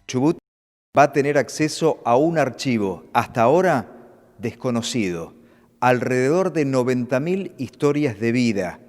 Chubut va a tener acceso a un archivo, hasta ahora desconocido, alrededor de 90.000 historias de vida,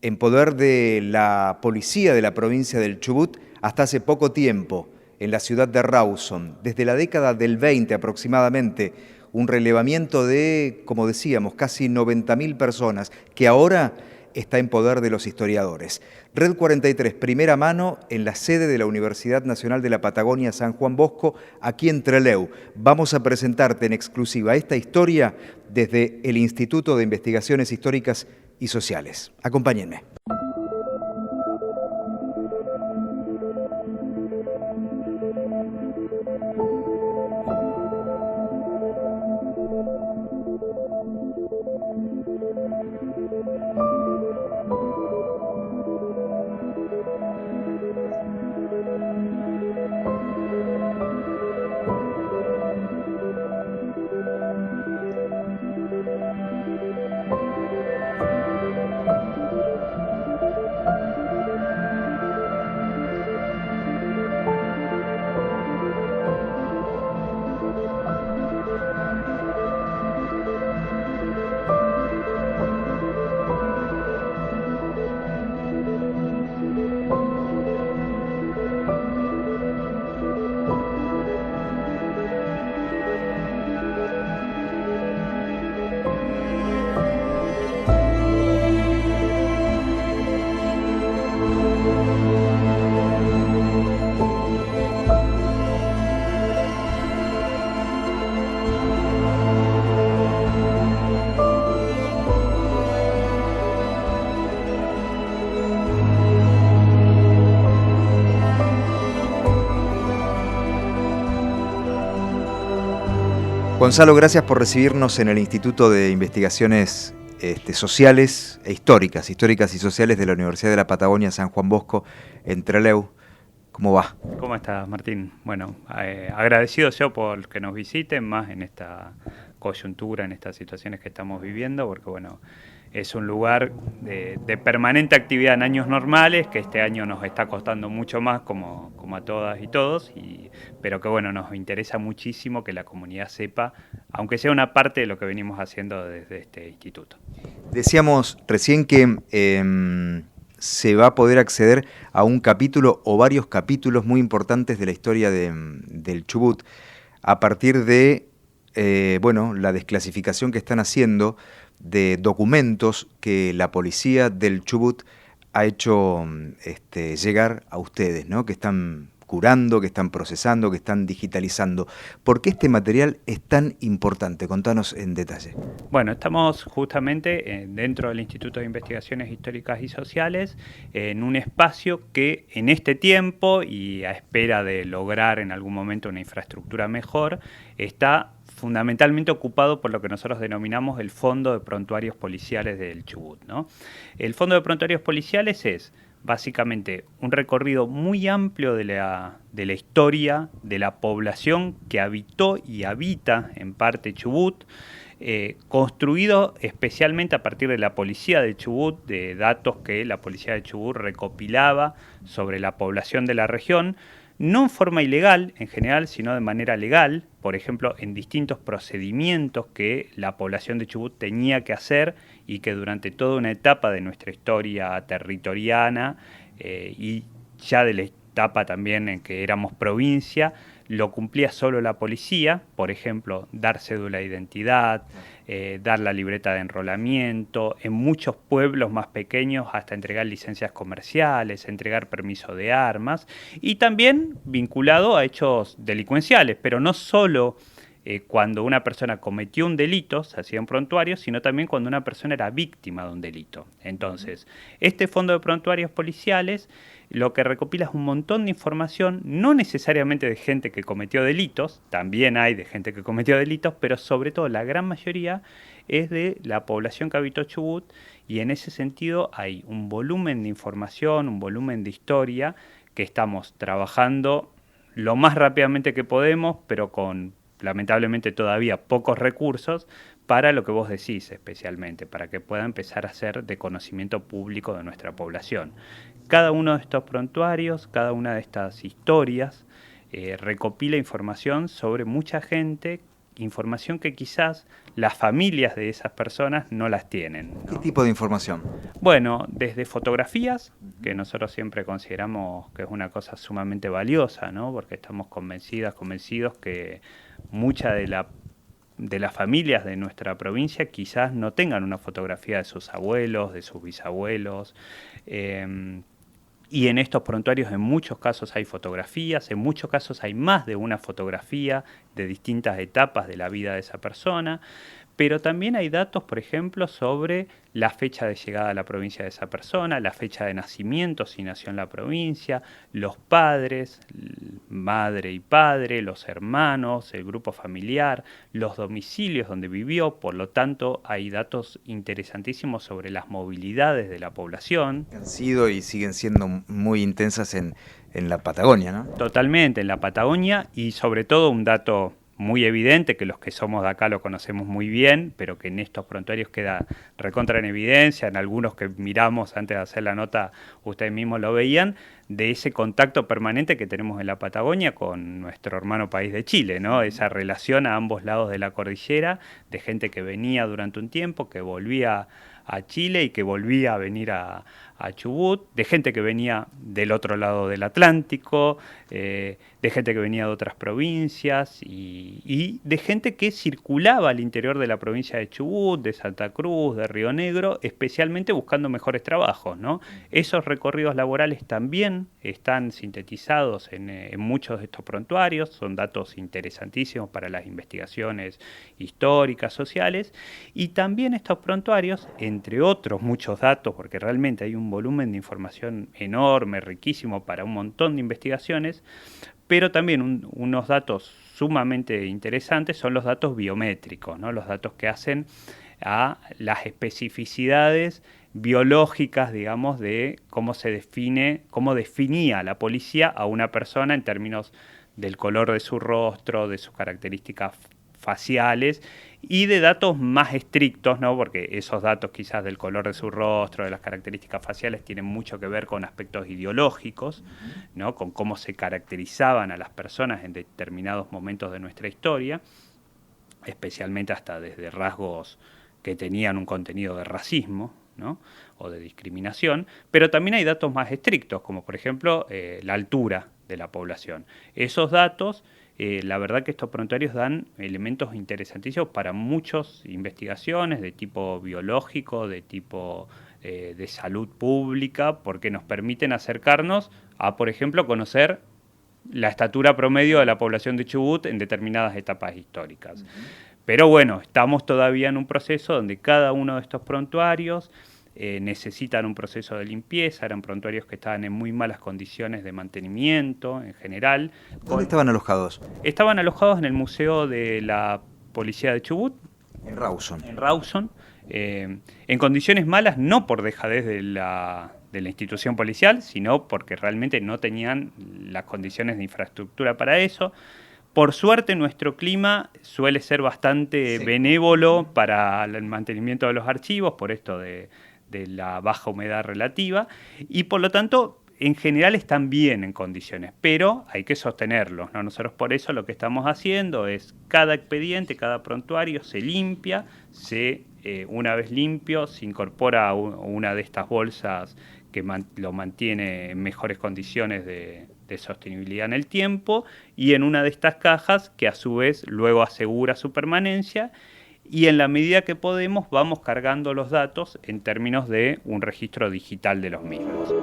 en poder de la policía de la provincia del Chubut hasta hace poco tiempo, en la ciudad de Rawson, desde la década del 20 aproximadamente, un relevamiento de, como decíamos, casi 90.000 personas, que ahora está en poder de los historiadores. Red 43, primera mano en la sede de la Universidad Nacional de la Patagonia San Juan Bosco, aquí en Trelew. Vamos a presentarte en exclusiva esta historia desde el Instituto de Investigaciones Históricas y Sociales. Acompáñenme. Gonzalo, gracias por recibirnos en el Instituto de Investigaciones Sociales e Históricas y Sociales de la Universidad de la Patagonia San Juan Bosco, en Trelew. ¿Cómo va? ¿Cómo estás, Martín? Bueno, agradecido yo por que nos visiten, más en esta coyuntura, en estas situaciones que estamos viviendo, porque bueno, es un lugar de permanente actividad en años normales, que este año nos está costando mucho más, como a todas y todos, pero que bueno, nos interesa muchísimo que la comunidad sepa, aunque sea una parte de lo que venimos haciendo desde este instituto. Decíamos recién que se va a poder acceder a un capítulo o varios capítulos muy importantes de la historia del Chubut, a partir de la desclasificación que están haciendo de documentos que la policía del Chubut ha hecho llegar a ustedes, ¿no? Que están curando, que están procesando, que están digitalizando. ¿Por qué este material es tan importante? Contanos en detalle. Bueno, estamos justamente dentro del Instituto de Investigaciones Históricas y Sociales en un espacio que en este tiempo y a espera de lograr en algún momento una infraestructura mejor, está fundamentalmente ocupado por lo que nosotros denominamos el Fondo de Prontuarios Policiales del Chubut, ¿no? El Fondo de Prontuarios Policiales es básicamente un recorrido muy amplio de la historia de la población que habitó y habita en parte Chubut, construido especialmente a partir de la policía de Chubut, de datos que la policía de Chubut recopilaba sobre la población de la región, no en forma ilegal en general, sino de manera legal, por ejemplo, en distintos procedimientos que la población de Chubut tenía que hacer y que durante toda una etapa de nuestra historia territoriana y ya de la etapa también en que éramos provincia, lo cumplía solo la policía, por ejemplo, dar cédula de identidad, dar la libreta de enrolamiento, en muchos pueblos más pequeños hasta entregar licencias comerciales, entregar permiso de armas, y también vinculado a hechos delincuenciales, pero no solo cuando una persona cometió un delito, se hacía un prontuario, sino también cuando una persona era víctima de un delito. Entonces, este fondo de prontuarios policiales lo que recopila es un montón de información, no necesariamente de gente que cometió delitos, también hay de gente que cometió delitos, pero sobre todo la gran mayoría es de la población que habitó Chubut, y en ese sentido hay un volumen de información, un volumen de historia que estamos trabajando lo más rápidamente que podemos, pero con lamentablemente todavía pocos recursos para lo que vos decís especialmente, para que pueda empezar a ser de conocimiento público de nuestra población. Cada uno de estos prontuarios, cada una de estas historias recopila información sobre mucha gente, información que quizás las familias de esas personas no las tienen, ¿no? ¿Qué tipo de información? Bueno, desde fotografías, que nosotros siempre consideramos que es una cosa sumamente valiosa, ¿no? Porque estamos convencidos que mucha de las familias de nuestra provincia quizás no tengan una fotografía de sus abuelos, de sus bisabuelos. Y en estos prontuarios en muchos casos hay fotografías, en muchos casos hay más de una fotografía de distintas etapas de la vida de esa persona, pero también hay datos, por ejemplo, sobre la fecha de llegada a la provincia de esa persona, la fecha de nacimiento, si nació en la provincia, los padres, madre y padre, los hermanos, el grupo familiar, los domicilios donde vivió. Por lo tanto, hay datos interesantísimos sobre las movilidades de la población. Han sido y siguen siendo muy intensas en la Patagonia, ¿no? Totalmente, en la Patagonia, y sobre todo un dato muy evidente, que los que somos de acá lo conocemos muy bien, pero que en estos prontuarios queda recontra en evidencia, en algunos que miramos antes de hacer la nota, ustedes mismos lo veían, de ese contacto permanente que tenemos en la Patagonia con nuestro hermano país de Chile, ¿no? Esa relación a ambos lados de la cordillera, de gente que venía durante un tiempo, que volvía a Chile y que volvía a venir a Chubut, de gente que venía del otro lado del Atlántico, de gente que venía de otras provincias y de gente que circulaba al interior de la provincia de Chubut, de Santa Cruz, de Río Negro, especialmente buscando mejores trabajos, ¿no? Esos recorridos laborales también están sintetizados en muchos de estos prontuarios, son datos interesantísimos para las investigaciones históricas, sociales, y también estos prontuarios, entre otros muchos datos, porque realmente hay un volumen de información enorme, riquísimo para un montón de investigaciones, pero también unos datos sumamente interesantes son los datos biométricos, ¿no? Los datos que hacen a las especificidades biológicas, digamos, de cómo definía la policía a una persona en términos del color de su rostro, de sus características faciales y de datos más estrictos, ¿no? Porque esos datos quizás del color de su rostro, de las características faciales, tienen mucho que ver con aspectos ideológicos, ¿no? Con cómo se caracterizaban a las personas en determinados momentos de nuestra historia, especialmente hasta desde rasgos que tenían un contenido de racismo, ¿no? O de discriminación, pero también hay datos más estrictos, como por ejemplo la altura de la población. Esos datos, la verdad que estos prontuarios dan elementos interesantísimos para muchas investigaciones de tipo biológico, de tipo de salud pública, porque nos permiten acercarnos a, por ejemplo, conocer la estatura promedio de la población de Chubut en determinadas etapas históricas. Pero bueno, estamos todavía en un proceso donde cada uno de estos prontuarios necesitan un proceso de limpieza, eran prontuarios que estaban en muy malas condiciones de mantenimiento en general. ¿Dónde estaban alojados? Estaban alojados en el Museo de la Policía de Chubut. En Rawson. En Rawson, en condiciones malas, no por dejadez de la institución policial, sino porque realmente no tenían las condiciones de infraestructura para eso. Por suerte, nuestro clima suele ser bastante benévolo para el mantenimiento de los archivos, por esto de la baja humedad relativa, y por lo tanto, en general están bien en condiciones, pero hay que sostenerlos, ¿no? Nosotros por eso lo que estamos haciendo es cada expediente, cada prontuario se limpia, una vez limpio se incorpora a una de estas bolsas que lo mantiene en mejores condiciones de sostenibilidad en el tiempo, y en una de estas cajas que a su vez luego asegura su permanencia, y en la medida que podemos vamos cargando los datos en términos de un registro digital de los mismos.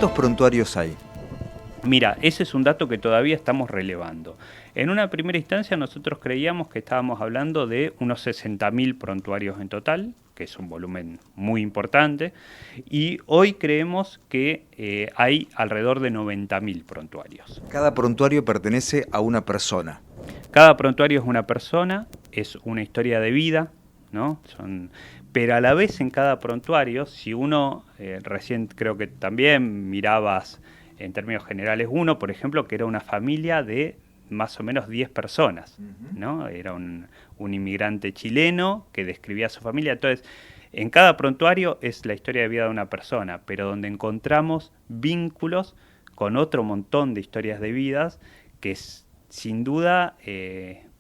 ¿Cuántos prontuarios hay? Mira, ese es un dato que todavía estamos relevando. En una primera instancia nosotros creíamos que estábamos hablando de unos 60.000 prontuarios en total, que es un volumen muy importante, y hoy creemos que hay alrededor de 90.000 prontuarios. Cada prontuario pertenece a una persona. Cada prontuario es una persona, es una historia de vida, ¿no? Pero a la vez en cada prontuario, si uno, recién creo que también mirabas en términos generales uno, por ejemplo, que era una familia de más o menos 10 personas, ¿no? Era un inmigrante chileno que describía a su familia. Entonces, en cada prontuario es la historia de vida de una persona, pero donde encontramos vínculos con otro montón de historias de vidas que sin duda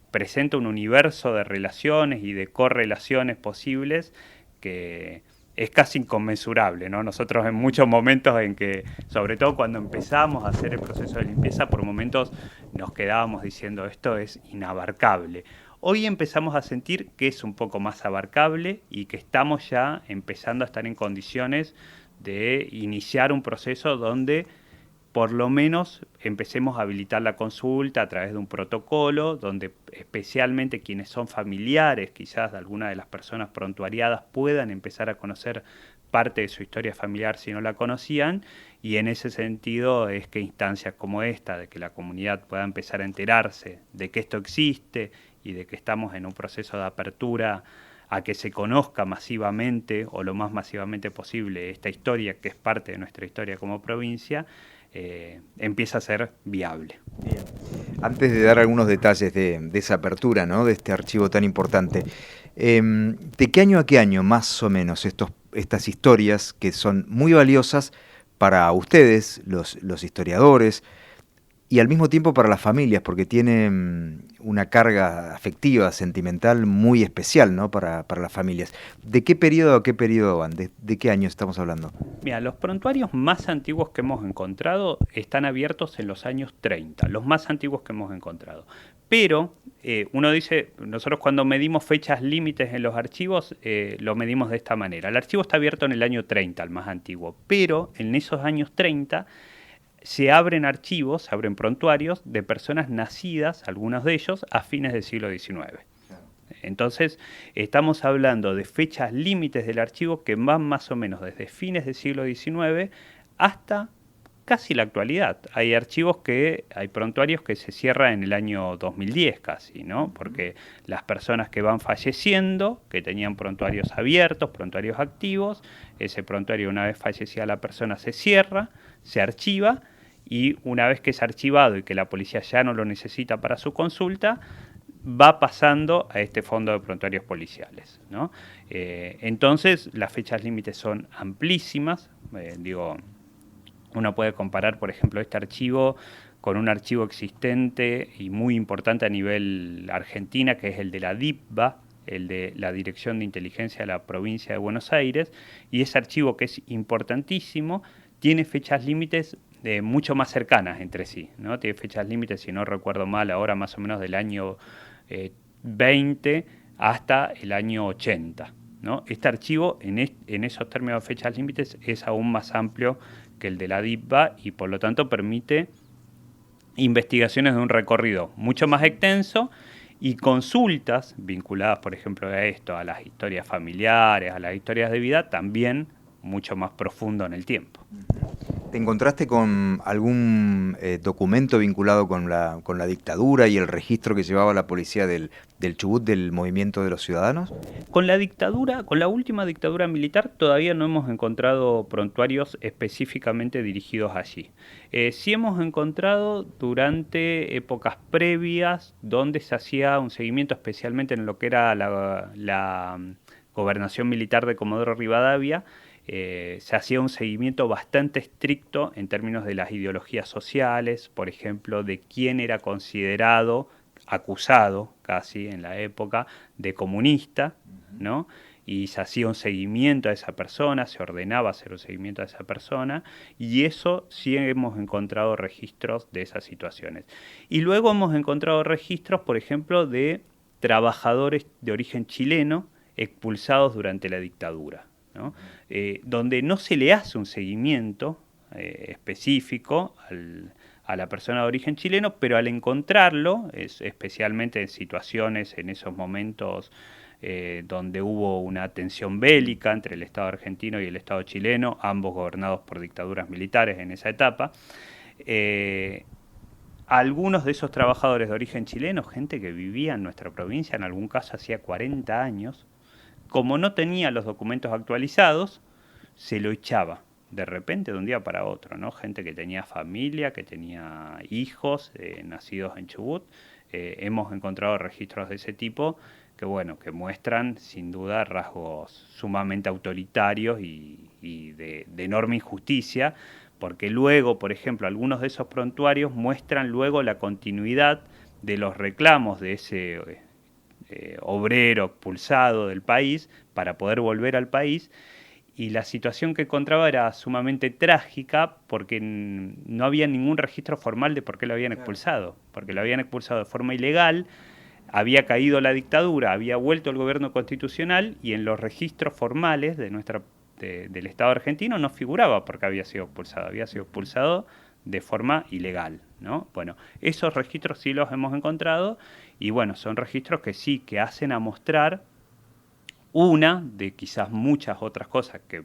presenta un universo de relaciones y de correlaciones posibles que es casi inconmensurable, ¿no? Nosotros en muchos momentos en que, sobre todo cuando empezamos a hacer el proceso de limpieza, por momentos nos quedábamos diciendo esto es inabarcable. Hoy empezamos a sentir que es un poco más abarcable y que estamos ya empezando a estar en condiciones de iniciar un proceso donde por lo menos empecemos a habilitar la consulta a través de un protocolo donde especialmente quienes son familiares quizás de alguna de las personas prontuariadas puedan empezar a conocer parte de su historia familiar si no la conocían, y en ese sentido es que instancias como esta, de que la comunidad pueda empezar a enterarse de que esto existe y de que estamos en un proceso de apertura a que se conozca masivamente o lo más masivamente posible esta historia que es parte de nuestra historia como provincia, empieza a ser viable. Bien. Antes de dar algunos detalles de esa apertura, ¿no?, de este archivo tan importante, ¿de qué año a qué año más o menos estas historias que son muy valiosas para ustedes, los historiadores, y al mismo tiempo para las familias, porque tienen una carga afectiva, sentimental muy especial, ¿no?, para las familias? ¿De qué periodo a qué periodo van? ¿De qué año estamos hablando? Mira, los prontuarios más antiguos que hemos encontrado están abiertos en los años 30, los más antiguos que hemos encontrado. Pero uno dice, nosotros cuando medimos fechas límites en los archivos, lo medimos de esta manera. El archivo está abierto en el año 30, el más antiguo, pero en esos años 30 se abren archivos, se abren prontuarios de personas nacidas, algunos de ellos, a fines del siglo XIX. Entonces, estamos hablando de fechas límites del archivo que van más o menos desde fines del siglo XIX hasta casi la actualidad. Hay prontuarios que se cierran en el año 2010 casi, ¿no? Porque las personas que van falleciendo, que tenían prontuarios abiertos, prontuarios activos, ese prontuario una vez fallecida la persona se cierra, se archiva, y una vez que es archivado y que la policía ya no lo necesita para su consulta, va pasando a este fondo de prontuarios policiales, ¿no? Entonces, las fechas límites son amplísimas. Uno puede comparar, por ejemplo, este archivo con un archivo existente y muy importante a nivel Argentina, que es el de la DIPBA, el de la Dirección de Inteligencia de la Provincia de Buenos Aires, y ese archivo, que es importantísimo, tiene fechas límites mucho más cercanas entre sí, ¿no? Tiene fechas límites, si no recuerdo mal, ahora más o menos del año 20 hasta el año 80, ¿no? Este archivo, en esos términos de fechas límites, es aún más amplio que el de la DIPBA y por lo tanto permite investigaciones de un recorrido mucho más extenso y consultas vinculadas, por ejemplo, a esto, a las historias familiares, a las historias de vida, también mucho más profundo en el tiempo. ¿Te encontraste con algún documento vinculado con la dictadura y el registro que llevaba la policía del Chubut del movimiento de los ciudadanos? Con la dictadura, con la última dictadura militar, todavía no hemos encontrado prontuarios específicamente dirigidos allí. Sí hemos encontrado durante épocas previas donde se hacía un seguimiento, especialmente en lo que era la gobernación militar de Comodoro Rivadavia. Se hacía un seguimiento bastante estricto en términos de las ideologías sociales, por ejemplo, de quién era considerado, acusado casi en la época, de comunista, ¿no? Y se hacía un seguimiento a esa persona, se ordenaba hacer un seguimiento a esa persona, y eso sí hemos encontrado registros de esas situaciones. Y luego hemos encontrado registros, por ejemplo, de trabajadores de origen chileno expulsados durante la dictadura, ¿no? Donde no se le hace un seguimiento específico a la persona de origen chileno, pero al encontrarlo, especialmente en situaciones, en esos momentos donde hubo una tensión bélica entre el Estado argentino y el Estado chileno, ambos gobernados por dictaduras militares en esa etapa, algunos de esos trabajadores de origen chileno, gente que vivía en nuestra provincia, en algún caso hacía 40 años, como no tenía los documentos actualizados, se lo echaba de repente de un día para otro, ¿no? Gente que tenía familia, que tenía hijos nacidos en Chubut. Hemos encontrado registros de ese tipo que, bueno, que muestran sin duda rasgos sumamente autoritarios y de enorme injusticia, porque luego, por ejemplo, algunos de esos prontuarios muestran luego la continuidad de los reclamos de ese obrero expulsado del país para poder volver al país, y la situación que encontraba era sumamente trágica porque no había ningún registro formal de por qué lo habían expulsado, porque lo habían expulsado de forma ilegal, había caído la dictadura, había vuelto el gobierno constitucional y en los registros formales del Estado argentino no figuraba porque había sido expulsado de forma ilegal, ¿no? Bueno, esos registros sí los hemos encontrado y bueno, son registros que sí, que hacen a mostrar una de quizás muchas otras cosas que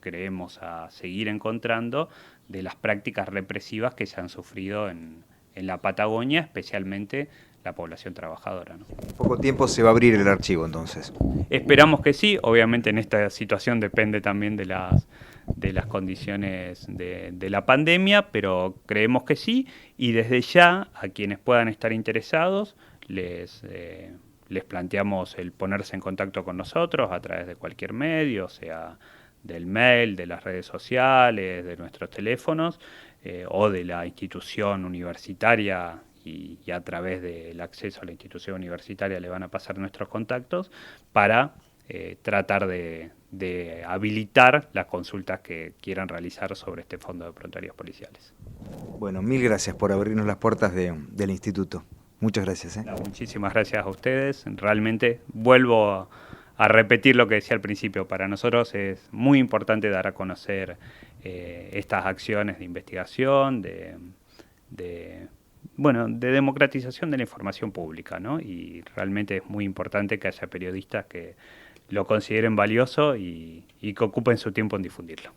creemos a seguir encontrando de las prácticas represivas que se han sufrido en la Patagonia, especialmente la población trabajadora, ¿no? En poco tiempo se va a abrir el archivo, entonces. Esperamos que sí, obviamente en esta situación depende también de las condiciones de la pandemia, pero creemos que sí, y desde ya a quienes puedan estar interesados les planteamos el ponerse en contacto con nosotros a través de cualquier medio, sea del mail, de las redes sociales, de nuestros teléfonos o de la institución universitaria y a través del acceso a la institución universitaria le van a pasar nuestros contactos para tratar de habilitar las consultas que quieran realizar sobre este fondo de prontuarios policiales. Bueno, mil gracias por abrirnos las puertas del instituto. Muchas gracias. Muchísimas gracias a ustedes. Realmente vuelvo a repetir lo que decía al principio. Para nosotros es muy importante dar a conocer estas acciones de investigación, de democratización de la información pública, ¿no? Y realmente es muy importante que haya periodistas que lo consideren valioso y que ocupen su tiempo en difundirlo.